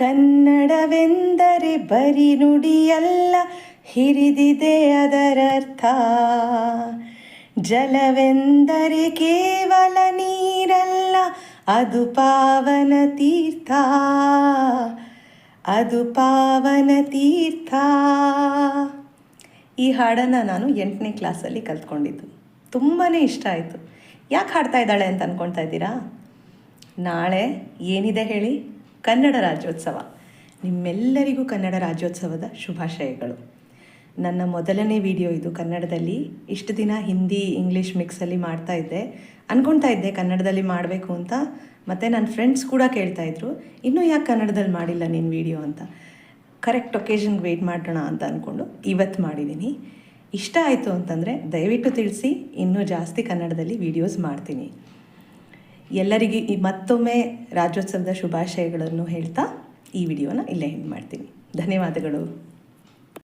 ಕನ್ನಡವೆಂದರೆ ಬರಿ ನುಡಿಯಲ್ಲ, ಹಿರಿದಿದೆ ಅದರರ್ಥ. ಜಲವೆಂದರೆ ಕೇವಲ ನೀರಲ್ಲ, ಅದು ಪಾವನ ತೀರ್ಥ, ಅದು ಪಾವನ ತೀರ್ಥ. ಈ ಹಾಡನ್ನು ನಾನು 8ನೇ ಕ್ಲಾಸಲ್ಲಿ ಕಲ್ತ್ಕೊಂಡಿದ್ದು. ತುಂಬಾ ಇಷ್ಟ ಆಯಿತು. ಯಾಕೆ ಹಾಡ್ತಾ ಇದ್ದಾಳೆ ಅಂತ ಅಂದ್ಕೊಳ್ತಾ ಇದ್ದೀರಾ? ನಾಳೆ ಏನಿದೆ ಹೇಳಿ? ಕನ್ನಡ ರಾಜ್ಯೋತ್ಸವ. ನಿಮ್ಮೆಲ್ಲರಿಗೂ ಕನ್ನಡ ರಾಜ್ಯೋತ್ಸವದ ಶುಭಾಶಯಗಳು. ನನ್ನ ಮೊದಲನೇ ವಿಡಿಯೋ ಇದು ಕನ್ನಡದಲ್ಲಿ. ಇಷ್ಟು ದಿನ ಹಿಂದಿ ಇಂಗ್ಲೀಷ್ ಮಿಕ್ಸಲ್ಲಿ ಮಾಡ್ತಾಯಿದ್ದೆ. ಅಂದ್ಕೊಳ್ತಾ ಇದ್ದೆ ಕನ್ನಡದಲ್ಲಿ ಮಾಡಬೇಕು ಅಂತ. ಮತ್ತು ನನ್ನ ಫ್ರೆಂಡ್ಸ್ ಕೂಡ ಕೇಳ್ತಾಯಿದ್ರು, ಇನ್ನೂ ಯಾಕೆ ಕನ್ನಡದಲ್ಲಿ ಮಾಡಿಲ್ಲ ನೀನು ವಿಡಿಯೋ ಅಂತ. ಕರೆಕ್ಟ್ ಒಕೇಶನ್ಗೆ ವೆಯ್ಟ್ ಮಾಡೋಣ ಅಂತ ಅಂದ್ಕೊಂಡು ಇವತ್ತು ಮಾಡಿದ್ದೀನಿ. ಇಷ್ಟ ಆಯಿತು ಅಂತಂದರೆ ದಯವಿಟ್ಟು ತಿಳಿಸಿ, ಇನ್ನೂ ಜಾಸ್ತಿ ಕನ್ನಡದಲ್ಲಿ ವೀಡಿಯೋಸ್ ಮಾಡ್ತೀನಿ. ಎಲ್ಲರಿಗೂ ಮತ್ತೊಮ್ಮೆ ರಾಜ್ಯೋತ್ಸವದ ಶುಭಾಶಯಗಳನ್ನು ಹೇಳ್ತಾ ಈ ವಿಡಿಯೋನ ಇಲ್ಲೇ ಎಂಡ್ ಮಾಡ್ತೀನಿ. ಧನ್ಯವಾದಗಳು.